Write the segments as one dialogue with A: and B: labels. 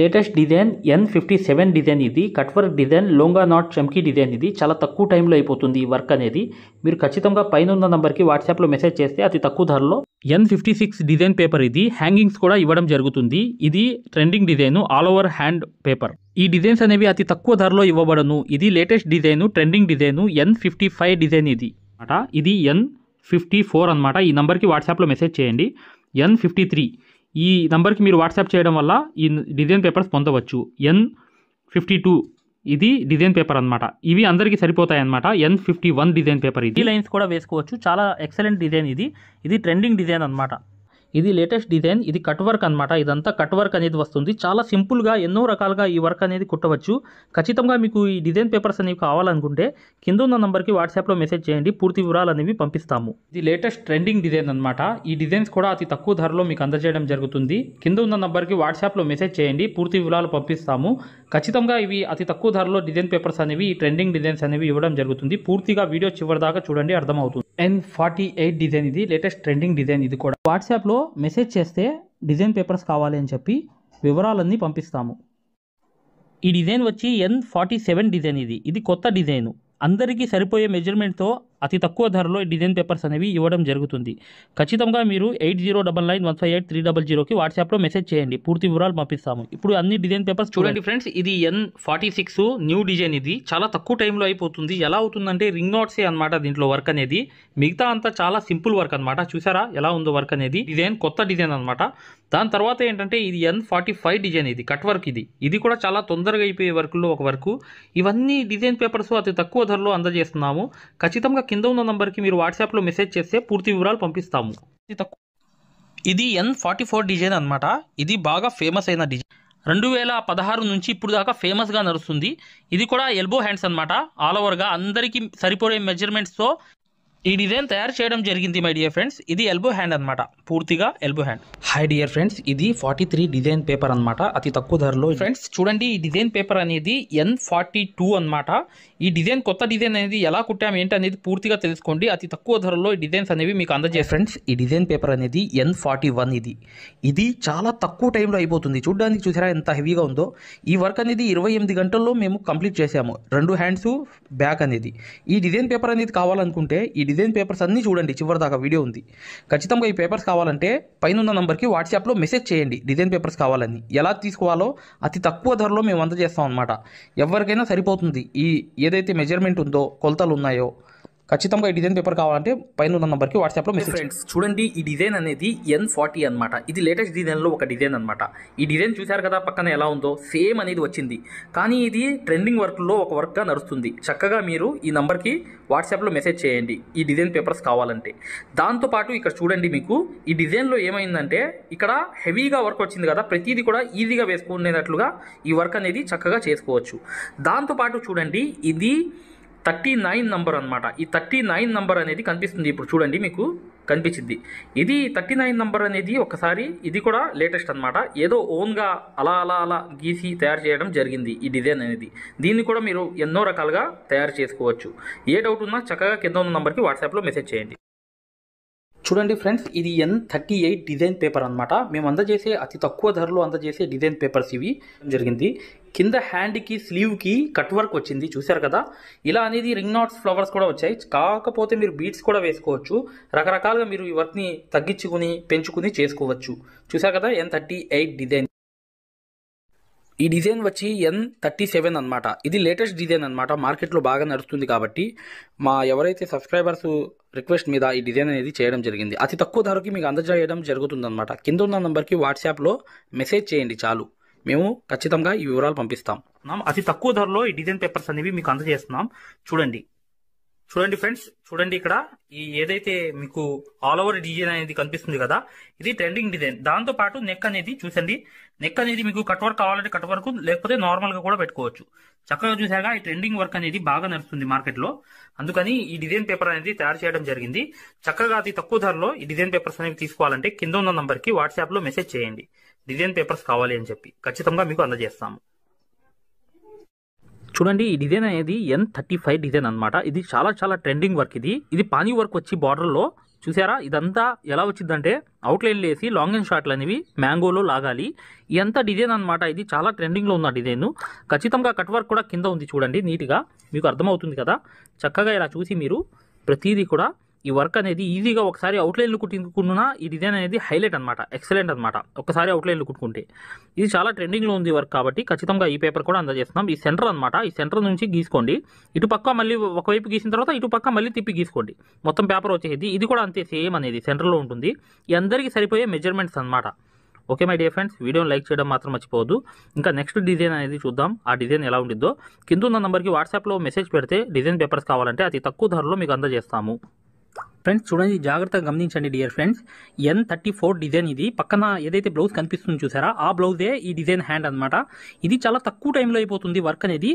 A: Latest design N57 design ఇది cut work design లోంగా నాట్ చమ్కీ డిజైన్ ఇది చాలా తక్కువ టైంలో అయిపోతుంది ఈ వర్క్ అనేది. మీరు ఖచ్చితంగా పైన ఉన్న నంబర్కి వాట్సాప్లో మెసేజ్ చేస్తే అతి తక్కువ ధరలో N56 డిజైన్ పేపర్ ఇది హ్యాంగింగ్స్ కూడా ఇవ్వడం జరుగుతుంది. ఇది trending design all over hand paper. ఈ డిజైన్స్ అనేవి అతి తక్కువ ధరలో ఇవ్వబడను. ఇది latest design trending design N55 design ఇది అనమాట. ఇది N54 అనమాట. ఈ నంబర్కి వాట్సాప్లో మెసేజ్ చేయండి. N53 ఈ నంబర్కి మీరు వాట్సాప్ చేయడం వల్ల ఈ డిజైన్ పేపర్స్ పొందవచ్చు. N52 ఇది డిజైన్ పేపర్ అనమాట. ఇవి అందరికీ సరిపోతాయి అనమాట. N51 డిజైన్ పేపర్ ఇది లైన్స్ కూడా వేసుకోవచ్చు. చాలా ఎక్సలెంట్ డిజైన్ ఇది ట్రెండింగ్ డిజైన్ అనమాట. ఇది లేటెస్ట్ డిజైన్. ఇది కట్ వర్క్ అనమాట. ఇదంతా కట్ వర్క్ అనేది వస్తుంది. చాలా సింపుల్గా ఎన్నో రకాలుగా ఈ వర్క్ అనేది కుట్టవచ్చు. ఖచ్చితంగా మీకు ఈ డిజైన్ పేపర్స్ అనేవి కావాలనుకుంటే కింద ఉన్న నంబర్కి వాట్సాప్లో మెసేజ్ చేయండి. పూర్తి వివరాలు అనేవి పంపిస్తాము. ఇది లేటెస్ట్ ట్రెండింగ్ డిజైన్ అనమాట. ఈ డిజైన్స్ కూడా అతి తక్కువ ధరలో మీకు అందజేయడం జరుగుతుంది. కింద ఉన్న నంబర్కి వాట్సాప్లో మెసేజ్ చేయండి. పూర్తి వివరాలు పంపిస్తాము. ఖచ్చితంగా ఇవి అతి తక్కువ ధరలో డిజైన్ పేపర్స్ అనేవి ఈ ట్రెండింగ్ డిజైన్స్ అనేవి ఇవ్వడం జరుగుతుంది. పూర్తిగా వీడియో చివరి దాకా చూడండి, అర్థమవుతుంది. N48 డిజైన్ ఇది లేటెస్ట్ ట్రెండింగ్ డిజైన్. ఇది కూడా వాట్సాప్లో మెసేజ్ చేస్తే డిజైన్ పేపర్స్ కావాలి అని చెప్పి వివరాలన్నీ పంపిస్తాము. ఈ డిజైన్ వచ్చి N47 డిజైన్ ఇది కొత్త డిజైన్. అందరికీ సరిపోయే మెజర్మెంట్తో అతి తక్కువ ధరలో ఈ డిజైన్ పేపర్స్ అనేవి ఇవ్వడం జరుగుతుంది. ఖచ్చితంగా మీరు 8099158300కి వాట్సాప్లో మెసేజ్ చేయండి. పూర్తి వివరాలు పంపిస్తాము. ఇప్పుడు అన్ని డిజైన్ పేపర్స్ చూడండి ఫ్రెండ్స్. ఇది N46 న్యూ డిజైన్. ఇది చాలా తక్కువ టైంలో అయిపోతుంది. ఎలా అవుతుందంటే రింగ్ నాట్సే అనమాట దీంట్లో వర్క్ అనేది. మిగతా అంతా చాలా సింపుల్ వర్క్ అనమాట. చూసారా ఎలా ఉందో వర్క్ అనేది. డిజైన్ కొత్త డిజైన్ అనమాట. దాని తర్వాత ఏంటంటే ఇది N45 డిజైన్. ఇది కట్ వర్క్. ఇది కూడా చాలా తొందరగా అయిపోయే వర్క్లో ఒక వర్క్. ఇవన్నీ డిజైన్ పేపర్స్ అతి తక్కువ ధరలో అందజేస్తున్నాము. ఖచ్చితంగా కింద ఉన్న నంబర్కి మీరు వాట్సాప్లో మెసేజ్ చేస్తే పూర్తి వివరాలు పంపిస్తాము. ఇది N44 డిజైన్ అనమాట. ఇది బాగా ఫేమస్ అయిన డిజైన్. 2016 నుంచి ఇప్పుడు దాకా ఫేమస్గా నడుస్తుంది. ఇది కూడా ఎల్బో హ్యాండ్స్ అనమాట. ఆల్ ఓవర్గా అందరికీ సరిపోయే మెజర్మెంట్స్తో ఈ డిజైన్ తయారు చేయడం జరిగింది మై డియర్ ఫ్రెండ్స్. ఇది ఎల్బో హ్యాండ్ అనమాట. పూర్తిగా elbow hand. High dear friends, ఇది 43 డిజైన్ పేపర్ అనమాట. అతి తక్కువ ధరలో ఫ్రెండ్స్ చూడండి. ఈ డిజైన్ పేపర్ అనేది N42 అనమాట. ఈ డిజైన్ కొత్త డిజైన్ అనేది ఎలా కుట్టాము ఏంటి అనేది పూర్తిగా తెలుసుకోండి. అతి తక్కువ ధరలో ఈ డిజైన్స్ అనేవి మీకు అందజేస్తాయి ఫ్రెండ్స్. ఈ డిజైన్ పేపర్ అనేది N41 ఇది చాలా తక్కువ టైంలో అయిపోతుంది. చూడడానికి చూసారా ఎంత హెవీగా ఉందో. ఈ వర్క్ అనేది 28 గంటల్లో మేము కంప్లీట్ చేసాము. 2 హ్యాండ్స్ బ్యాక్ అనేది. ఈ డిజైన్ పేపర్ అనేది కావాలనుకుంటే ఈ డిజైన్ పేపర్స్ అన్నీ చూడండి, చివరి దాకా వీడియో ఉంది. ఖచ్చితంగా ఈ పేపర్స్ కావాలంటే పైన ఉన్న నంబర్కి వాట్సాప్లో మెసేజ్ చేయండి. డిజైన్ పేపర్స్ కావాలని ఎలా తీసుకోవాలో అతి తక్కువ ధరలో మేము అందజేస్తాం అనమాట. ఎవరికైనా సరిపోతుంది. ఈ ఏదైతే మెజర్మెంట్ ఉందో, కొలతలు ఉన్నాయో, ఖచ్చితంగా ఈ డిజైన్ పేపర్ కావాలంటే పైన ఉన్న నంబర్కి వాట్సాప్లో మెసేజ్. ఫ్రెండ్స్ చూడండి, ఈ డిజైన్ అనేది N40 అనమాట. ఇది లేటెస్ట్ డిజైన్లో ఒక డిజైన్ అనమాట. ఈ డిజైన్ చూశారు కదా పక్కన ఎలా ఉందో, సేమ్ అనేది వచ్చింది. కానీ ఇది ట్రెండింగ్ వర్క్లో ఒక వర్క్గా నడుస్తుంది. చక్కగా మీరు ఈ నంబర్కి వాట్సాప్లో మెసేజ్ చేయండి ఈ డిజైన్ పేపర్స్ కావాలంటే. దాంతోపాటు ఇక్కడ చూడండి, మీకు ఈ డిజైన్లో ఏమైందంటే ఇక్కడ హెవీగా వర్క్ వచ్చింది కదా, ప్రతిదీ కూడా ఈజీగా వేసుకునేటట్లుగా ఈ వర్క్ అనేది చక్కగా చేసుకోవచ్చు. దాంతోపాటు చూడండి, ఇది 39 నంబర్ అనమాట. ఈ 39 నంబర్ అనేది కనిపిస్తుంది. ఇప్పుడు చూడండి, మీకు కనిపించింది. ఇది 39 నంబర్ అనేది ఒకసారి ఇది కూడా లేటెస్ట్ అనమాట. ఏదో ఓన్గా అలా గీసి తయారు చేయడం జరిగింది ఈ డిజైన్ అనేది. దీన్ని కూడా మీరు ఎన్నో రకాలుగా తయారు చేసుకోవచ్చు. ఏ డౌట్ ఉన్నా చక్కగా కింద ఉన్న నంబర్కి వాట్సాప్లో మెసేజ్ చేయండి. చూడండి ఫ్రెండ్స్, ఇది N38 డిజైన్ పేపర్ అనమాట. మేము అందజేసే అతి తక్కువ ధరలో అందజేసే డిజైన్ పేపర్స్ ఇవి జరిగింది. కింద హ్యాండ్కి స్లీవ్కి కట్ వర్క్ వచ్చింది, చూశారు కదా. ఇలా అనేది రింగ్ నాట్స్ ఫ్లవర్స్ కూడా వచ్చాయి. కాకపోతే మీరు బీడ్స్ కూడా వేసుకోవచ్చు. రకరకాలుగా మీరు ఈ వర్క్ని తగ్గించుకుని పెంచుకుని చేసుకోవచ్చు. చూశారు కదా N38 డిజైన్. ఈ డిజైన్ వచ్చి N37 అనమాట. ఇది లేటెస్ట్ డిజైన్ అనమాట. మార్కెట్లో బాగా నడుస్తుంది కాబట్టి మా ఎవరైతే సబ్స్క్రైబర్స్ రిక్వెస్ట్ మీద ఈ డిజైన్ అనేది చేయడం జరిగింది. అతి తక్కువ ధరకి మీకు అందజేయడం జరుగుతుంది అనమాట. కింద ఉన్న నంబర్కి వాట్సాప్లో మెసేజ్ చేయండి చాలు. మేము ఖచ్చితంగా ఈ వివరాలు పంపిస్తాం. అతి తక్కువ ధరలో ఈ డిజైన్ పేపర్స్ అనేవి మీకు అందజేస్తున్నాం. చూడండి ఫ్రెండ్స్, చూడండి ఇక్కడ ఈ ఏదైతే మీకు ఆల్ ఓవర్ డిజైన్ అనేది కనిపిస్తుంది కదా, ఇది ట్రెండింగ్ డిజైన్. దాంతో పాటు నెక్ అనేది చూసండి. నెక్ అనేది మీకు కట్ వర్క్ కావాలంటే కట్ వర్క్, లేకపోతే నార్మల్ గా కూడా పెట్టుకోవచ్చు. చక్కగా చూసాగా ఈ ట్రెండింగ్ వర్క్ అనేది బాగా నడుస్తుంది మార్కెట్ లో. అందుకని ఈ డిజైన్ పేపర్ అనేది తయారు చేయడం జరిగింది. చక్కగా అతి తక్కువ ధరలో ఈ డిజైన్ పేపర్స్ అనేవి తీసుకోవాలంటే కింద ఉన్న నంబర్ కి వాట్సాప్ లో మెసేజ్ చేయండి. డిజైన్ పేపర్స్ కావాలి అని చెప్పి ఖచ్చితంగా మీకు అందజేస్తాము. చూడండి, ఈ డిజైన్ అనేది N35 డిజైన్ అనమాట. ఇది చాలా ట్రెండింగ్ వర్క్. ఇది పానీ వర్క్ వచ్చి బార్డర్లో చూసారా ఇదంతా ఎలా వచ్చిందంటే అవుట్లైన్లు వేసి లాంగ్ అండ్ షార్ట్లు అనేవి మ్యాంగోలో లాగాలి. ఎంత డిజైన్ అనమాట, ఇది చాలా ట్రెండింగ్లో ఉన్న డిజైన్. ఖచ్చితంగా కట్ వర్క్ కూడా కింద ఉంది చూడండి, నీట్గా మీకు అర్థమవుతుంది కదా. చక్కగా ఇలా చూసి మీరు ప్రతిదీ కూడా ఈ వర్క్ అనేది ఈజీగా ఒకసారి అవుట్లైన్లు కుట్టుకున్నా ఈ డిజైన్ అనేది హైలైట్ అనమాట, ఎక్సలెంట్ అనమాట. ఒకసారి అవుట్లైన్లు కుట్టుకుంటే ఇది చాలా ట్రెండింగ్లో ఉంది వర్క్ కాబట్టి ఖచ్చితంగా ఈ పేపర్ కూడా అందజేస్తున్నాం. ఈ సెంటర్ అనమాట, ఈ సెంటర్ నుంచి గీసుకోండి. ఇటు పక్క మళ్ళీ ఒకవైపు గీసిన తర్వాత ఇటు పక్క మళ్ళీ తిప్పి గీసుకోండి. మొత్తం పేపర్ వచ్చేది. ఇది కూడా అంతే సేమ్ అనేది సెంటర్లో ఉంటుంది. ఈ అందరికీ సరిపోయే మెజర్మెంట్స్ అనమాట. ఓకే మై డియర్ ఫ్రెండ్స్, వీడియోని లైక్ చేయడం మాత్రం మర్చిపోవద్దు. ఇంకా నెక్స్ట్ డిజైన్ అనేది చూద్దాం. ఆ డిజైన్ ఎలా ఉంటుందో కింద ఉన్న నెంబర్కి వాట్సాప్లో మెసేజ్ పెడితే డిజైన్ పేపర్స్ కావాలంటే అతి తక్కువ ధరలో మీకు అందజేస్తాము. ఫ్రెండ్స్ చూడండి, జాగ్రత్తగా గమనించండి డియర్ ఫ్రెండ్స్. N34 డిజైన్ ఇది. పక్కన ఏదైతే బ్లౌజ్ కనిపిస్తుంది చూసారా, ఆ బ్లౌజే ఈ డిజైన్ హ్యాండ్ అనమాట. ఇది చాలా తక్కువ టైంలో అయిపోతుంది వర్క్ అనేది.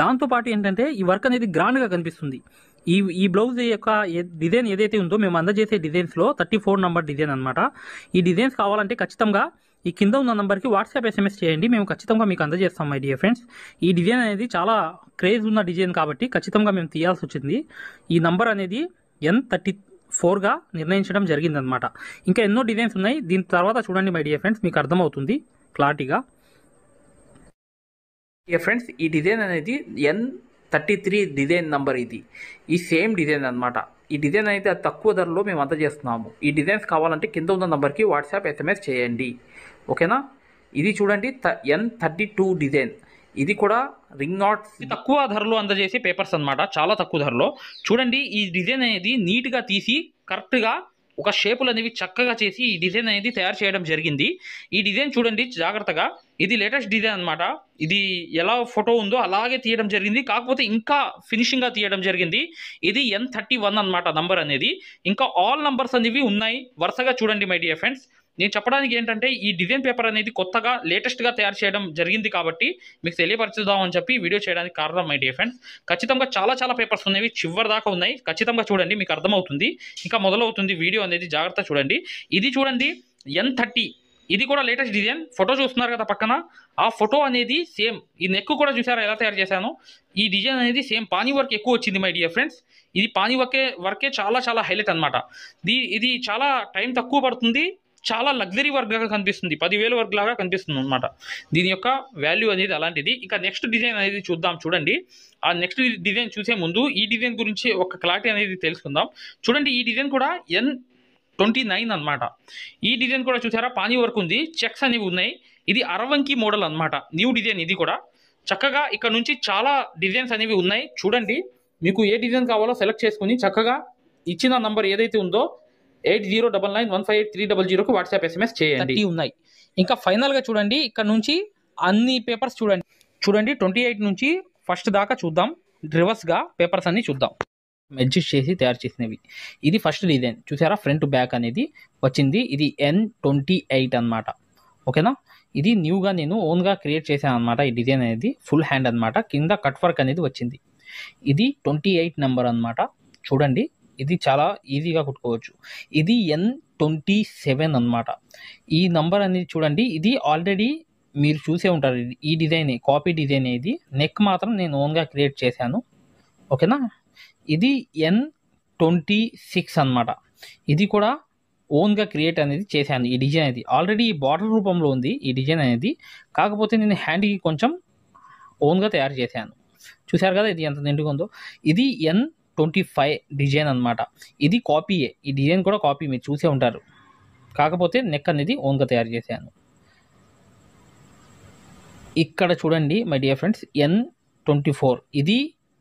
A: దాంతోపాటు ఏంటంటే ఈ వర్క్ అనేది గ్రాండ్గా కనిపిస్తుంది. ఈ బ్లౌజ్ యొక్క డిజైన్ ఏదైతే ఉందో మేము అందజేసే డిజైన్స్లో 34 నెంబర్ డిజైన్ అనమాట. ఈ డిజైన్స్ కావాలంటే ఖచ్చితంగా ఈ కింద ఉన్న నెంబర్కి వాట్సాప్ SMS చేయండి, మేము ఖచ్చితంగా మీకు అందజేస్తాం మై డియర్ ఫ్రెండ్స్. ఈ డిజైన్ అనేది చాలా క్రేజ్ ఉన్న డిజైన్ కాబట్టి ఖచ్చితంగా మేము తీయాల్సి వచ్చింది. ఈ నంబర్ అనేది N34గా నిర్ణయించడం జరిగిందనమాట. ఇంకా ఎన్నో డిజైన్స్ ఉన్నాయి, దీని తర్వాత చూడండి మై డియర్ ఫ్రెండ్స్, మీకు అర్థమవుతుంది క్లారిటీగా. డియర్ ఫ్రెండ్స్, ఈ డిజైన్ అనేది N33 డిజైన్ నంబర్. ఇది ఈ సేమ్ డిజైన్ అనమాట. ఈ డిజైన్ అయితే తక్కువ ధరలో మేము అందజేస్తున్నాము. ఈ డిజైన్స్ కావాలంటే కింద ఉన్న నెంబర్కి వాట్సాప్ SMS చేయండి, ఓకేనా. ఇది చూడండి N32 డిజైన్. ఇది కూడా రింగ్ నాట్స్ తక్కువ ధరలో అందజేసే పేపర్స్ అనమాట, చాలా తక్కువ ధరలో. చూడండి ఈ డిజైన్ అనేది నీట్గా తీసి కరెక్ట్గా ఒక షేపులు అనేవి చక్కగా చేసి ఈ డిజైన్ అనేది తయారు చేయడం జరిగింది. ఈ డిజైన్ చూడండి జాగ్రత్తగా, ఇది లేటెస్ట్ డిజైన్ అనమాట. ఇది ఎలా ఫోటో ఉందో అలాగే తీయడం జరిగింది, కాకపోతే ఇంకా ఫినిషింగ్గా తీయడం జరిగింది. ఇది N31 అనమాట నంబర్ అనేది. ఇంకా ఆల్ నంబర్స్ అనేవి ఉన్నాయి వరుసగా. చూడండి మై డియర్ ఫ్రెండ్స్, నేను చెప్పడానికి ఏంటంటే ఈ డిజైన్ పేపర్ అనేది కొత్తగా లేటెస్ట్గా తయారు చేయడం జరిగింది కాబట్టి మీకు తెలియపరచుదామని చెప్పి వీడియో చేయడానికి కారణం మై డియర్ ఫ్రెండ్స్. ఖచ్చితంగా చాలా పేపర్స్ ఉన్నాయి, చివరి దాకా ఉన్నాయి. ఖచ్చితంగా చూడండి, మీకు అర్థమవుతుంది. ఇంకా మొదలవుతుంది వీడియో అనేది, జాగ్రత్త చూడండి. ఇది చూడండి N30, ఇది కూడా లేటెస్ట్ డిజైన్. ఫోటో చూస్తున్నారు కదా పక్కన, ఆ ఫోటో అనేది సేమ్. ఈ నెక్ కూడా చూసారా ఎలా తయారు చేశాను. ఈ డిజైన్ అనేది సేమ్ పానీ వర్క్ ఎక్కువ వచ్చింది మై డియర్ ఫ్రెండ్స్. ఇది పానీ వర్కే చాలా హైలైట్ అనమాట. ఇది చాలా టైం తక్కువ పడుతుంది, చాలా లగ్జరీ వర్క్ లాగా కనిపిస్తుంది, 10,000 వర్క్ లాగా కనిపిస్తుంది అనమాట. దీని యొక్క వాల్యూ అనేది అలాంటిది. ఇంకా నెక్స్ట్ డిజైన్ అనేది చూద్దాం. చూడండి, ఆ నెక్స్ట్ డిజైన్ చూసే ముందు ఈ డిజైన్ గురించి ఒక క్లారిటీ అనేది తెలుసుకుందాం. చూడండి ఈ డిజైన్ కూడా N29 అనమాట. ఈ డిజైన్ కూడా చూసారా పానీ వర్క్ ఉంది, చెక్స్ అనేవి ఉన్నాయి. ఇది అరవంకి మోడల్ అనమాట, న్యూ డిజైన్. ఇది కూడా చక్కగా ఇక్కడ నుంచి చాలా డిజైన్స్ అనేవి ఉన్నాయి. చూడండి, మీకు ఏ డిజైన్ కావాలో సెలెక్ట్ చేసుకుని చక్కగా ఇచ్చిన నంబర్ ఏదైతే ఉందో 8099158300కు వాట్సాప్ SMS చేయండి. ఉన్నాయి. ఇంకా ఫైనల్గా చూడండి, ఇక్కడ నుంచి అన్ని పేపర్స్ చూడండి. 28 నుంచి ఫస్ట్ దాకా చూద్దాం. రివర్స్గా పేపర్స్ అన్ని చూద్దాం. అడ్జస్ట్ చేసి తయారు చేసినవి. ఇది ఫస్ట్ డిజైన్ చూసారా, ఫ్రంట్ బ్యాక్ అనేది వచ్చింది. ఇది N28 అనమాట, ఓకేనా. ఇది న్యూగా నేను ఓన్గా క్రియేట్ చేశాను అనమాట. ఈ డిజైన్ అనేది ఫుల్ హ్యాండ్ అనమాట, కింద కట్ వర్క్ అనేది వచ్చింది. ఇది 28 నెంబర్ అనమాట. చూడండి, ఇది చాలా ఈజీగా కుట్టుకోవచ్చు. ఇది N27 అనమాట. ఈ నంబర్ అనేది చూడండి, ఇది ఆల్రెడీ మీరు చూసే ఉంటారు. ఈ డిజైన్ కాపీ డిజైన్. ఇది నెక్ మాత్రం నేను ఓన్గా క్రియేట్ చేశాను, ఓకేనా. ఇది N26 అనమాట. ఇది కూడా ఓన్గా క్రియేట్ అనేది చేశాను. ఈ డిజైన్ అనేది ఆల్రెడీ బార్డర్ రూపంలో ఉంది ఈ డిజైన్ అనేది, కాకపోతే నేను హ్యాండ్కి కొంచెం ఓన్గా తయారు చేశాను. చూసారు కదా ఇది ఎంత నిండుగా ఉందో. ఇది N25 డిజైన్ అనమాట. ఇది కాపీయే, ఈ డిజైన్ కూడా కాపీ, మీరు చూసే ఉంటారు. కాకపోతే నెక్ అనేది ఓన్గా తయారు చేశాను. ఇక్కడ చూడండి మై డియర్ ఫ్రెండ్స్, N24. ఇది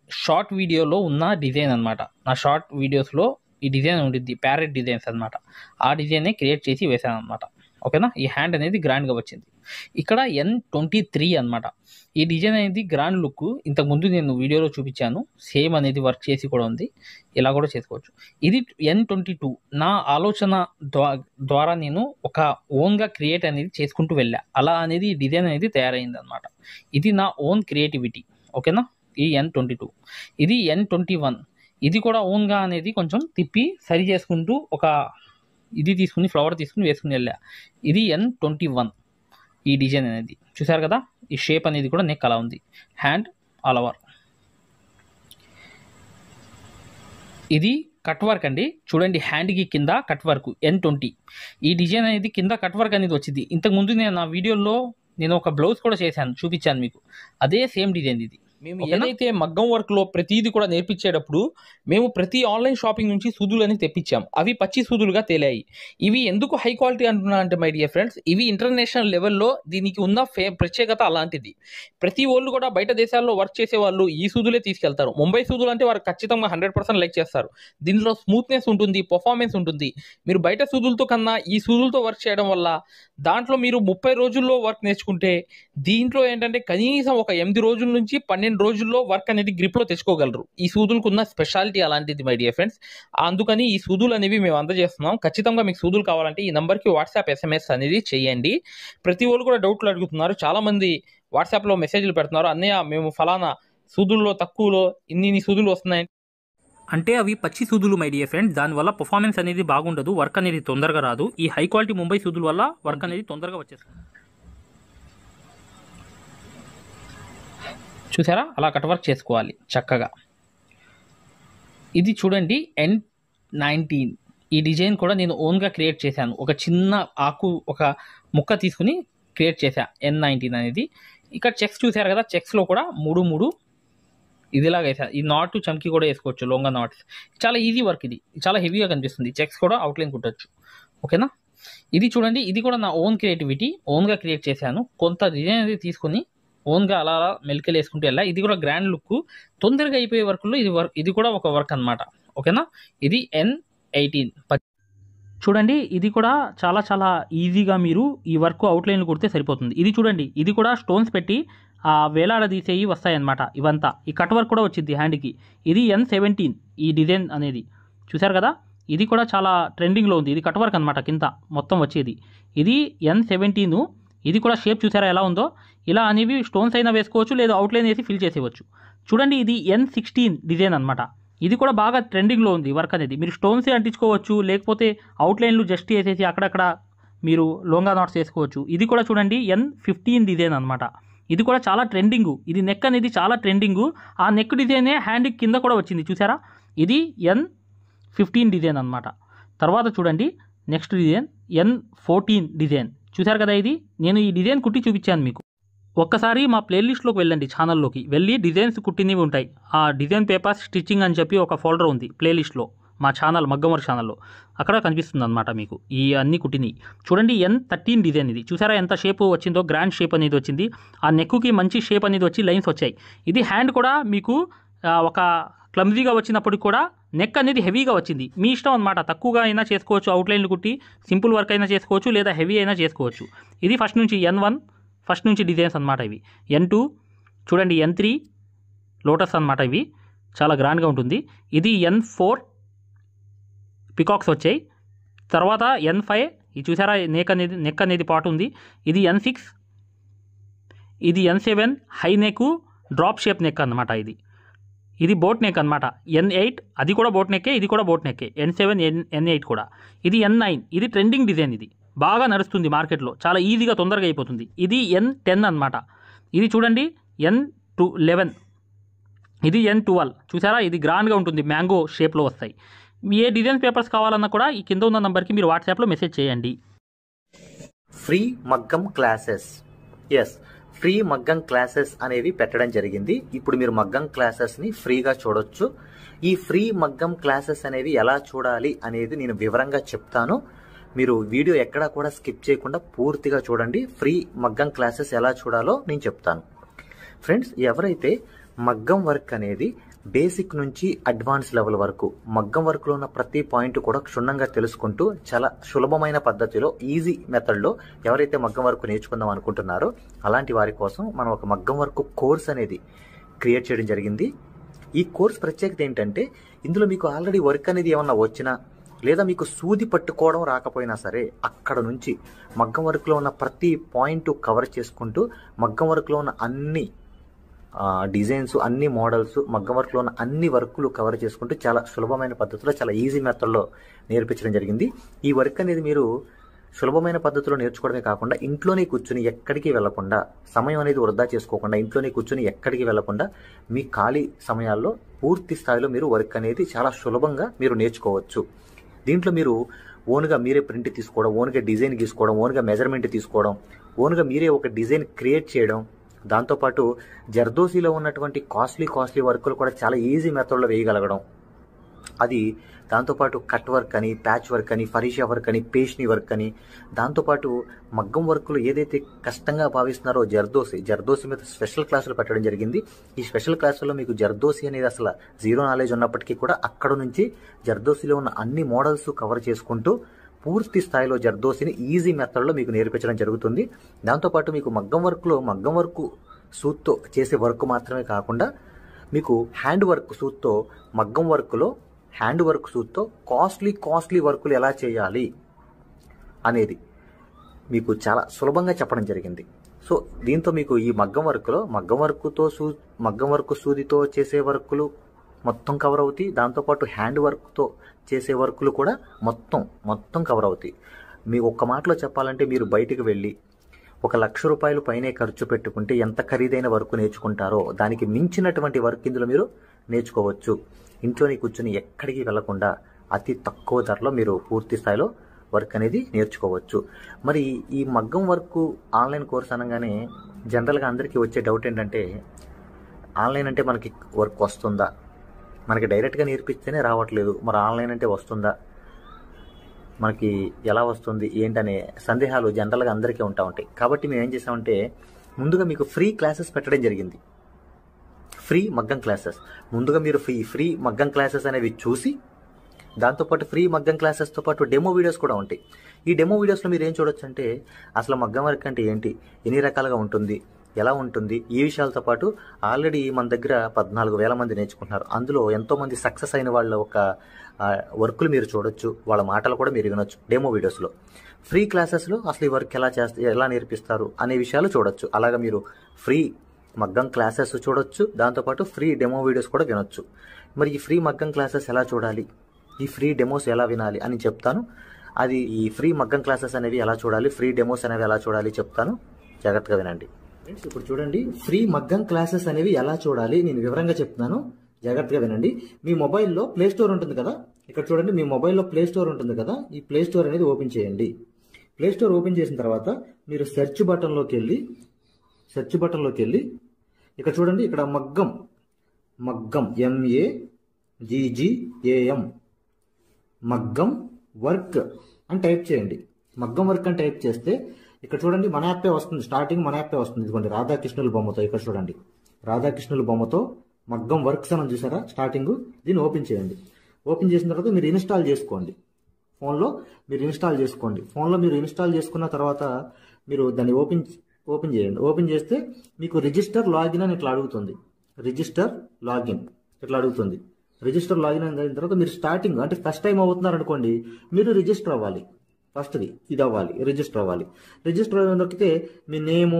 A: షార్ట్ వీడియోలో ఉన్న డిజైన్ అనమాట. నా షార్ట్ వీడియోస్లో ఈ డిజైన్ ఉండిద్ది, ప్యారెట్ డిజైన్స్ అనమాట. ఆ డిజైన్నే క్రియేట్ చేసి వేసాను అనమాట, ఓకేనా. ఈ హ్యాండ్ అనేది గ్రాండ్గా వచ్చింది. ఇక్కడ N23 అనమాట. ఈ డిజైన్ అనేది గ్రాండ్ లుక్. ఇంతకుముందు నేను వీడియోలో చూపించాను, సేమ్ అనేది వర్క్ చేసి కూడా ఉంది. ఇలా కూడా చేసుకోవచ్చు. ఇది N22. నా ఆలోచన ద్వారా నేను ఒక ఓన్గా క్రియేట్ అనేది చేసుకుంటూ వెళ్ళా, అలా అనేది ఈ డిజైన్ అనేది తయారైంది అనమాట. ఇది నా ఓన్ క్రియేటివిటీ, ఓకేనా. ఈ N22. ఇది N21. ఇది కూడా ఓన్గా అనేది కొంచెం తిప్పి సరి చేసుకుంటూ ఒక ఇది తీసుకుని ఫ్లవర్ తీసుకుని వేసుకుని వెళ్ళా. ఇది N21. ఈ డిజైన్ అనేది చూసారు కదా, ఈ షేప్ అనేది కూడా నెక్ అలా ఉంది. Hand all over. ఇది కట్ వర్క్ అండి. చూడండి హ్యాండ్కి కింద కట్ వర్క్ N20. ఈ డిజైన్ అనేది కింద కట్ వర్క్ అనేది వచ్చింది. ఇంతకుముందు నేను నా వీడియోలో నేను ఒక బ్లౌజ్ కూడా చేశాను, చూపించాను మీకు. అదే సేమ్ డిజైన్ ఇది. మేము ఏదైతే మగ్గం వర్క్లో ప్రతిదీ కూడా నేర్పించేటప్పుడు మేము ప్రతి ఆన్లైన్ షాపింగ్ నుంచి సూదులని తెప్పించాం. అవి పచ్చి సూదులుగా తేలాయి. ఇవి ఎందుకు హై క్వాలిటీ అంటున్నా అంటే మై డియర్ ఫ్రెండ్స్, ఇవి ఇంటర్నేషనల్ లెవెల్లో దీనికి ఉన్న ప్రత్యేకత అలాంటిది. ప్రతి వాళ్ళు కూడా బయట దేశాల్లో వర్క్ చేసే వాళ్ళు ఈ సూదులే తీసుకెళ్తారు. ముంబై సూదులు అంటే వారు ఖచ్చితంగా 100% లైక్ చేస్తారు. దీనిలో స్మూత్నెస్ ఉంటుంది, పర్ఫార్మెన్స్ ఉంటుంది. మీరు బయట సూదులతో కన్నా ఈ సూదులతో వర్క్ చేయడం వల్ల దాంట్లో మీరు 30 రోజుల్లో వర్క్ నేర్చుకుంటే దీంట్లో ఏంటంటే కనీసం ఒక 8 రోజుల నుంచి 12 రోజుల్లో వర్క్ అనేది గ్రిప్లో తెచ్చుకోగలరు. ఈ సూదులకు ఉన్న స్పెషాలిటీ అలాంటిది మై డియర్ ఫ్రెండ్స్. అందుకని ఈ సూదులు అనేవి మేము అందజేస్తున్నాం. ఖచ్చితంగా మీకు సూదులు కావాలంటే ఈ నెంబర్కి వాట్సాప్ SMS అనేది చేయండి. ప్రతి వాళ్ళు కూడా డౌట్లు అడుగుతున్నారు. చాలామంది వాట్సాప్లో మెసేజ్లు పెడుతున్నారు, అన్నయ్య మేము ఫలానా సూదుల్లో తక్కువలో ఇన్ని సూదులు వస్తున్నాయి అంటే అవి పచ్చి సూదులు మై డియర్ ఫ్రెండ్స్. దానివల్ల పర్ఫార్మెన్స్ అనేది బాగుండదు, వర్క్ అనేది తొందరగా రాదు. ఈ హై క్వాలిటీ ముంబై సూదుల వల్ల వర్క్ అనేది తొందరగా వచ్చేస్తుంది. చూసారా, అలా కట్ వర్క్ చేసుకోవాలి చక్కగా. ఇది చూడండి N19. ఈ డిజైన్ కూడా నేను ఓన్గా క్రియేట్ చేశాను. ఒక చిన్న ఆకు, ఒక ముక్క తీసుకుని క్రియేట్ చేశా N19 అనేది. ఇక్కడ చెక్స్ చూసారు కదా, చెక్స్లో కూడా 3 ఇదిలాగా వేసాను. ఈ నాట్ చమ్కీ కూడా వేసుకోవచ్చు, లొంగ నాట్స్. చాలా ఈజీ వర్క్, ఇది చాలా హెవీగా కనిపిస్తుంది. చెక్స్ కూడా అవుట్లైన్ కుట్టచ్చు. ఓకేనా. ఇది చూడండి, ఇది కూడా నా ఓన్ క్రియేటివిటీ, ఓన్గా క్రియేట్ చేశాను. కొంత డిజైన్ అనేది తీసుకుని ఓన్గా అలా అలా మెలికలు వేసుకుంటూ వెళ్ళా. ఇది కూడా గ్రాండ్ లుక్, తొందరగా అయిపోయే వర్క్లో ఇది కూడా ఒక వర్క్ అనమాట. ఓకేనా. ఇది N18. చూడండి, ఇది కూడా చాలా చాలా ఈజీగా మీరు ఈ వర్క్ అవుట్లైన్ కుడితే సరిపోతుంది. ఇది చూడండి, ఇది కూడా స్టోన్స్ పెట్టి వేలాడదీసేవి వస్తాయన్నమాట. ఇవంతా ఈ కట్ వర్క్ కూడా వచ్చింది హ్యాండ్కి. ఇది N17 ఈ డిజైన్ అనేది. చూసారు కదా, ఇది కూడా చాలా ట్రెండింగ్లో ఉంది. ఇది కట్ వర్క్ అనమాట, కింద మొత్తం వచ్చేది. ఇది N17. ఇది కూడా షేప్ చూసారా ఎలా ఉందో. ఇలా అనేవి స్టోన్స్ అయినా వేసుకోవచ్చు, లేదా అవుట్లైన్ వేసి ఫిల్ చేసేవచ్చు. చూడండి, ఇది N16 డిజైన్ అనమాట. ఇది కూడా బాగా ట్రెండింగ్లో ఉంది వర్క్ అనేది. మీరు స్టోన్సే అంటించుకోవచ్చు, లేకపోతే అవుట్లైన్లు జస్ట్ వేసేసి అక్కడక్కడ మీరు లోంగా నాట్స్ వేసుకోవచ్చు. ఇది కూడా చూడండి N15 డిజైన్ అనమాట. ఇది కూడా చాలా ట్రెండింగు. ఇది నెక్ అనేది చాలా ట్రెండింగు. ఆ నెక్ డిజైనే హ్యాండ్ కింద కూడా వచ్చింది చూసారా. ఇది N15 డిజైన్ అనమాట. తర్వాత చూడండి నెక్స్ట్ డిజైన్ N14 డిజైన్. చూసారు కదా, ఇది నేను ఈ డిజైన్ కుట్టి చూపించాను మీకు. ఒక్కసారి మా ప్లేలిస్ట్లోకి వెళ్ళండి, ఛానల్లోకి వెళ్ళి డిజైన్స్ కుట్టినవి ఉంటాయి. ఆ డిజైన్ పేపర్స్ స్టిచ్చింగ్ అని చెప్పి ఒక ఫోల్డర్ ఉంది ప్లేలిస్ట్లో, మా ఛానల్ మగ్గం వర్క్ ఛానల్లో. అక్కడ కనిపిస్తుంది అనమాట మీకు ఈ అన్ని కుట్టినవి. చూడండి N13 డిజైన్. ఇది చూసారా ఎంత షేప్ వచ్చిందో, గ్రాండ్ షేప్ అనేది వచ్చింది. ఆ నెక్కి మంచి షేప్ అనేది వచ్చి లైన్స్ వచ్చాయి. ఇది హ్యాండ్ కూడా మీకు ఒక క్లమ్జీగా వచ్చినప్పటికి కూడా నెక్ అనేది హెవీగా వచ్చింది. మీ ఇష్టం అనమాట, తక్కువగా అయినా చేసుకోవచ్చు, అవుట్లైన్లు కుట్టి సింపుల్ వర్క్ అయినా చేసుకోవచ్చు, లేదా హెవీ అయినా చేసుకోవచ్చు. ఇది ఫస్ట్ నుంచి N1 ఫస్ట్ నుంచి డిజైన్స్ అనమాట. ఇవి N2 చూడండి, N3 లోటస్ అనమాట. ఇవి చాలా గ్రాండ్గా ఉంటుంది. ఇది N4 పికాక్స్ వచ్చాయి. తర్వాత N5 ఇది చూసారా, నెక్ అనేది పాటు ఉంది. ఇది N6, ఇది N7 high neck drop shape neck అనమాట. ఇది బోట్ నెక్ అనమాట. N8 అది కూడా బోట్ నెక్కే, ఇది కూడా బోట్ నెక్కే. N7 N8 కూడా. ఇది N9 ఇది ట్రెండింగ్ డిజైన్. ఇది బాగా నడుస్తుంది మార్కెట్లో, చాలా ఈజీగా తొందరగా అయిపోతుంది. ఇది N10 అనమాట. ఇది చూడండి N11, ఇది N12. చూసారా, ఇది గ్రాండ్గా ఉంటుంది, మ్యాంగో షేప్లో వస్తాయి. ఏ డిజైన్ పేపర్స్ కావాలన్నా కూడా ఈ కింద ఉన్న నెంబర్కి మీరు వాట్సాప్లో మెసేజ్ చేయండి.
B: ఫ్రీ మగ్గం క్లాసెస్, ఫ్రీ మగ్గం క్లాసెస్ అనేవి పెట్టడం జరిగింది. ఇప్పుడు మీరు మగ్గం క్లాసెస్ని ఫ్రీగా చూడొచ్చు. ఈ ఫ్రీ మగ్గం క్లాసెస్ అనేవి ఎలా చూడాలి అనేది నేను వివరంగా చెప్తాను. మీరు వీడియో ఎక్కడా కూడా స్కిప్ చేయకుండా పూర్తిగా చూడండి. ఫ్రీ మగ్గం క్లాసెస్ ఎలా చూడాలో నేను చెప్తాను. ఫ్రెండ్స్, ఎవరైతే మగ్గం వర్క్ అనేది బేసిక్ నుంచి అడ్వాన్స్ లెవెల్ వరకు మగ్గం వర్క్లో ఉన్న ప్రతి పాయింట్ కూడా క్షుణ్ణంగా తెలుసుకుంటూ చాలా సులభమైన పద్ధతిలో ఈజీ మెథడ్లో ఎవరైతే మగ్గం వర్క్ నేర్చుకుందాం అనుకుంటున్నారో అలాంటి వారి కోసం మనం ఒక మగ్గం వర్క్ కోర్స్ అనేది క్రియేట్ చేయడం జరిగింది. ఈ కోర్స్ ప్రత్యేకత ఏంటంటే ఇందులో మీకు ఆల్రెడీ వర్క్ అనేది ఏమన్నా వచ్చినా లేదా మీకు సూది పట్టుకోవడం రాకపోయినా సరే అక్కడ నుంచి మగ్గం వర్క్లో ఉన్న ప్రతి పాయింట్ కవర్ చేసుకుంటూ మగ్గం వర్క్లో ఉన్న అన్ని డిజైన్స్, అన్ని మోడల్స్, మగ్గం వర్క్లో ఉన్న అన్ని వర్కులు కవర్ చేసుకుంటూ చాలా సులభమైన పద్ధతిలో చాలా ఈజీ మెథడ్లో నేర్పించడం జరిగింది. ఈ వర్క్ అనేది మీరు సులభమైన పద్ధతిలో నేర్చుకోవడమే కాకుండా ఇంట్లోనే కూర్చుని ఎక్కడికి వెళ్లకుండా, సమయం అనేది వృధా చేసుకోకుండా ఇంట్లోనే కూర్చుని ఎక్కడికి వెళ్లకుండా మీ ఖాళీ సమయాల్లో పూర్తి స్థాయిలో మీరు వర్క్ అనేది చాలా సులభంగా మీరు నేర్చుకోవచ్చు. దీంట్లో మీరు ఓన్గా మీరే ప్రింట్ తీసుకోవడం, ఓన్గా డిజైన్ గీసుకోవడం, ఓన్గా మెజర్మెంట్ తీసుకోవడం, ఓన్గా మీరే ఒక డిజైన్ క్రియేట్ చేయడం, దాంతోపాటు జర్దోసీలో ఉన్నటువంటి కాస్ట్లీ వర్కులు కూడా చాలా ఈజీ మెథడ్లో వేయగలగడం, అది దాంతోపాటు కట్ వర్క్ అని, ప్యాచ్ వర్క్ అని, ఫరీషా వర్క్ అని, పేష్ని వర్క్ అని, దాంతోపాటు మగ్గం వర్కులు ఏదైతే కష్టంగా భావిస్తున్నారో జర్దోసి మీద స్పెషల్ క్లాసులు పెట్టడం జరిగింది. ఈ స్పెషల్ క్లాసుల్లో మీకు జర్దోసి అనేది అసలు జీరో నాలెడ్జ్ ఉన్నప్పటికీ కూడా అక్కడ నుంచి జర్దోసిలో ఉన్న అన్ని మోడల్స్ కవర్ చేసుకుంటూ పూర్తి స్థాయిలో జర్దోసిని ఈజీ మెథడ్లో మీకు నేర్పించడం జరుగుతుంది. దాంతోపాటు మీకు మగ్గం వర్క్ సూత్తో చేసే వర్క్ మాత్రమే కాకుండా మీకు హ్యాండ్ వర్క్ సూత్తో, మగ్గం వర్క్లో హ్యాండ్ వర్క్ సూత్తో కాస్ట్లీ వర్కులు ఎలా చేయాలి అనేది మీకు చాలా సులభంగా చెప్పడం జరిగింది. సో దీంతో మీకు ఈ మగ్గం వర్క్ సూదితో చేసే వర్కులు మొత్తం కవర్ అవుతాయి. దాంతోపాటు హ్యాండ్ వర్క్తో చేసే వర్కులు కూడా మొత్తం కవర్ అవుతాయి. మీ ఒక్క మాటలో చెప్పాలంటే మీరు బయటికి వెళ్ళి ₹1,00,000 పైనే ఖర్చు పెట్టుకుంటే ఎంత ఖరీదైన వర్క్ నేర్చుకుంటారో దానికి మించినటువంటి వర్క్ ఇందులో మీరు నేర్చుకోవచ్చు. ఇంట్లోనే కూర్చొని ఎక్కడికి వెళ్లకుండా అతి తక్కువ ధరలో మీరు పూర్తి స్థాయిలో వర్క్ అనేది నేర్చుకోవచ్చు. మరి ఈ మగ్గం వర్క్ ఆన్లైన్ కోర్స్ అనగానే జనరల్గా అందరికీ వచ్చే డౌట్ ఏంటంటే, ఆన్లైన్ అంటే మనకి వర్క్ వస్తుందా, మనకి డైరెక్ట్గా నేర్పిస్తేనే రావట్లేదు, మరి ఆన్లైన్ అంటే వస్తుందా, మనకి ఎలా వస్తుంది ఏంటనే సందేహాలు జనరల్గా అందరికీ ఉంటాయి. కాబట్టి మేము ఏం చేసామంటే, ముందుగా మీకు ఫ్రీ క్లాసెస్ పెట్టడం జరిగింది. ఫ్రీ మగ్గం క్లాసెస్ ముందుగా మీరు ఫ్రీ మగ్గం క్లాసెస్ అనేవి చూసి, దాంతోపాటు ఫ్రీ మగ్గం క్లాసెస్తో పాటు డెమో వీడియోస్ కూడా ఉంటాయి. ఈ డెమో వీడియోస్లో మీరు ఏం చూడొచ్చు అంటే, అసలు మగ్గం వర్క్ అంటే ఏంటి, ఎన్ని రకాలుగా ఉంటుంది, ఎలా ఉంటుంది, ఈ విషయాలతో పాటు ఆల్రెడీ మన దగ్గర 14,000 మంది నేర్చుకుంటున్నారు. అందులో ఎంతోమంది సక్సెస్ అయిన వాళ్ళ ఒక వర్కులు మీరు చూడొచ్చు, వాళ్ళ మాటలు కూడా మీరు వినొచ్చు డెమో వీడియోస్లో. ఫ్రీ క్లాసెస్లో అసలు ఈ వర్క్ ఎలా నేర్పిస్తారు అనే విషయాలు చూడొచ్చు. అలాగా మీరు ఫ్రీ మగ్గం క్లాసెస్ చూడొచ్చు, దాంతోపాటు ఫ్రీ డెమో వీడియోస్ కూడా వినొచ్చు. మరి ఈ ఫ్రీ మగ్గం క్లాసెస్ ఎలా చూడాలి, ఈ ఫ్రీ డెమోస్ ఎలా వినాలి అని చెప్తాను. అది ఈ ఫ్రీ మగ్గం క్లాసెస్ అనేవి ఎలా చూడాలి, ఫ్రీ డెమోస్ అనేవి ఎలా చూడాలి చెప్తాను, జాగ్రత్తగా వినండి. ఫ్రెండ్స్ ఇప్పుడు చూడండి, ఫ్రీ మగ్గం క్లాసెస్ అనేవి ఎలా చూడాలి నేను వివరంగా చెప్తున్నాను, జాగ్రత్తగా వినండి. మీ మొబైల్లో ప్లే స్టోర్ ఉంటుంది కదా, ఇక్కడ చూడండి మీ మొబైల్లో ప్లే స్టోర్ ఉంటుంది కదా, ఈ ప్లే స్టోర్ అనేది ఓపెన్ చేయండి. ప్లే స్టోర్ ఓపెన్ చేసిన తర్వాత మీరు సెర్చ్ బటన్లోకి వెళ్ళి ఇక్కడ చూడండి, ఇక్కడ మగ్గం MAGGAM మగ్గం వర్క్ అని టైప్ చేయండి. మగ్గం వర్క్ అని టైప్ చేస్తే ఇక్కడ చూడండి మన యాపే వస్తుంది, స్టార్టింగ్ మన యాపే వస్తుంది. ఇదిగోండి రాధాకృష్ణుల బొమ్మతో, ఇక్కడ చూడండి రాధాకృష్ణుల బొమ్మతో మగ్గం వర్క్స్ అని చూసారా స్టార్టింగ్, దీన్ని ఓపెన్ చేయండి. ఓపెన్ చేసిన తర్వాత మీరు ఇన్స్టాల్ చేసుకోండి. ఫోన్లో మీరు ఇన్స్టాల్ చేసుకున్న తర్వాత మీరు దాన్ని ఓపెన్ చేయండి. ఓపెన్ చేస్తే మీకు రిజిస్టర్ లాగిన్ అని ఇట్లా అడుగుతుంది. రిజిస్టర్ లాగిన్ అయిన తర్వాత మీరు స్టార్టింగ్ అంటే ఫస్ట్ టైం అవుతున్నారు అనుకోండి, మీరు రిజిస్టర్ అవ్వాలి. ఫస్ట్ది ఇది అవ్వాలి, రిజిస్టర్ అవ్వాలి. రిజిస్టర్ అయిన దొరికితే మీ నేము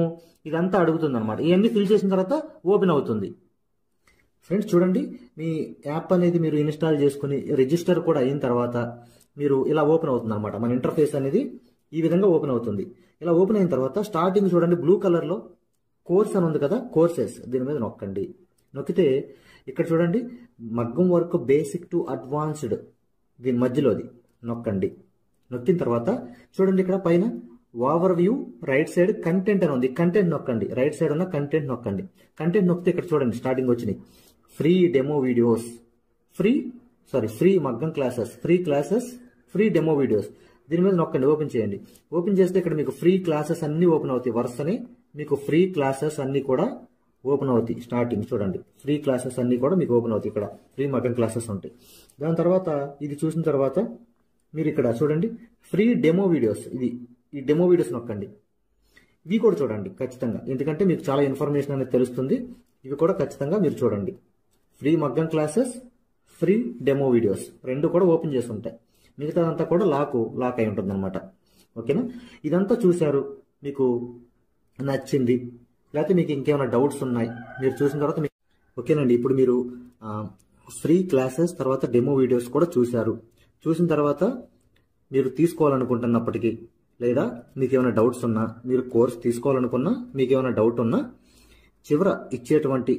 B: ఇదంతా అడుగుతుంది అనమాట. ఇవన్నీ ఫిల్ చేసిన తర్వాత ఓపెన్ అవుతుంది. ఫ్రెండ్స్ చూడండి, మీ యాప్ అనేది మీరు ఇన్స్టాల్ చేసుకుని రిజిస్టర్ కూడా అయిన తర్వాత మీరు ఇలా ఓపెన్ అవుతుంది అనమాట. మన ఇంటర్ఫేస్ అనేది ఈ విధంగా ఓపెన్ అవుతుంది. ఇలా ఓపెన్ అయిన తర్వాత స్టార్టింగ్ చూడండి బ్లూ కలర్లో కోర్స్ అని ఉంది కదా, కోర్సెస్ దీని మీద నొక్కండి. నొక్కితే ఇక్కడ చూడండి మగ్గం వర్క్ బేసిక్ టు అడ్వాన్స్డ్, దీని మధ్యలోది నొక్కండి. నొక్కిన తర్వాత చూడండి ఇక్కడ పైన over view right side content అని ఉంది, కంటెంట్ నొక్కండి. రైట్ సైడ్ ఉన్న కంటెంట్ నొక్కండి. కంటెంట్ నొక్కితే ఇక్కడ చూడండి స్టార్టింగ్ వచ్చినాయి ఫ్రీ డెమో వీడియోస్, ఫ్రీ మగ్గం క్లాసెస్, ఫ్రీ డెమో వీడియోస్. దీని మీద నొక్కండి, ఓపెన్ చేయండి. ఓపెన్ చేస్తే ఇక్కడ మీకు ఫ్రీ క్లాసెస్ అన్ని ఓపెన్ అవుతాయి. వరుసనే మీకు ఫ్రీ క్లాసెస్ అన్ని కూడా ఓపెన్ అవుతాయి. స్టార్టింగ్ చూడండి ఫ్రీ క్లాసెస్ అన్ని కూడా మీకు ఓపెన్ అవుతాయి. ఇక్కడ ఫ్రీ మగ్గం క్లాసెస్ ఉంటాయి. దాని తర్వాత ఇది చూసిన తర్వాత మీరు ఇక్కడ చూడండి ఫ్రీ డెమో వీడియోస్, ఈ డెమో వీడియోస్ నొక్కండి. ఇవి కూడా చూడండి ఖచ్చితంగా, ఎందుకంటే మీకు చాలా ఇన్ఫర్మేషన్ అనేది తెలుస్తుంది. ఇవి కూడా ఖచ్చితంగా మీరు చూడండి. ఫ్రీ మగ్గం క్లాసెస్, ఫ్రీ డెమో వీడియోస్ రెండు కూడా ఓపెన్ చేసి ఉంటాయి. మిగతాదంతా కూడా లాక్ అయి ఉంటుంది అనమాట. ఓకేనా, ఇదంతా చూశారు, మీకు నచ్చింది, లేకపోతే మీకు ఇంకేమైనా డౌట్స్ ఉన్నాయి మీరు చూసిన తర్వాత ఓకేనండి. ఇప్పుడు మీరు ఫ్రీ క్లాసెస్ తర్వాత డెమో వీడియోస్ కూడా చూశారు. చూసిన తర్వాత మీరు తీసుకోవాలనుకుంటున్నప్పటికీ లేదా మీకు ఏమైనా డౌట్స్ ఉన్నా, మీరు కోర్స్ తీసుకోవాలనుకున్నా, మీకు ఏమైనా డౌట్ ఉన్నా చివర ఇచ్చేటువంటి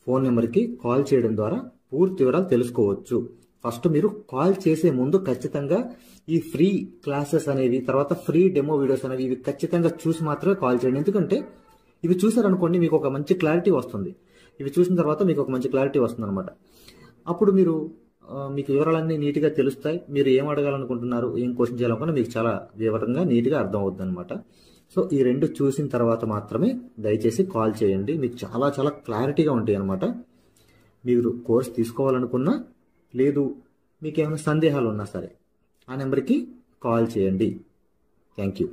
B: ఫోన్ నెంబర్కి కాల్ చేయడం ద్వారా పూర్తి వివరాలు తెలుసుకోవచ్చు. ఫస్ట్ మీరు కాల్ చేసే ముందు ఖచ్చితంగా ఈ ఫ్రీ క్లాసెస్ అనేవి, తర్వాత ఫ్రీ డెమో వీడియోస్ అనేవి ఇవి ఖచ్చితంగా చూసి మాత్రమే కాల్ చేయండి. ఎందుకంటే ఇవి చూసారనుకోండి మీకు ఒక మంచి క్లారిటీ వస్తుంది. ఇవి చూసిన తర్వాత మీకు ఒక మంచి క్లారిటీ వస్తుంది అనమాట. అప్పుడు మీకు వివరాలన్నీ నీట్గా తెలుస్తాయి. మీరు ఏం అడగాలనుకుంటున్నారు, ఏం క్వశ్చన్ చేయాలనుకున్నా మీకు చాలా వివరంగా నీట్గా అర్థం అవుతుంది అనమాట. సో ఈ రెండు చూసిన తర్వాత మాత్రమే దయచేసి కాల్ చేయండి. మీకు చాలా చాలా క్లారిటీగా ఉంటాయి అనమాట. మీరు కోర్స్ తీసుకోవాలనుకున్నా, లేదు మీకు ఏమైనా సందేహాలు ఉన్నా సరే ఆ నెంబర్కి కాల్ చేయండి. Thank you.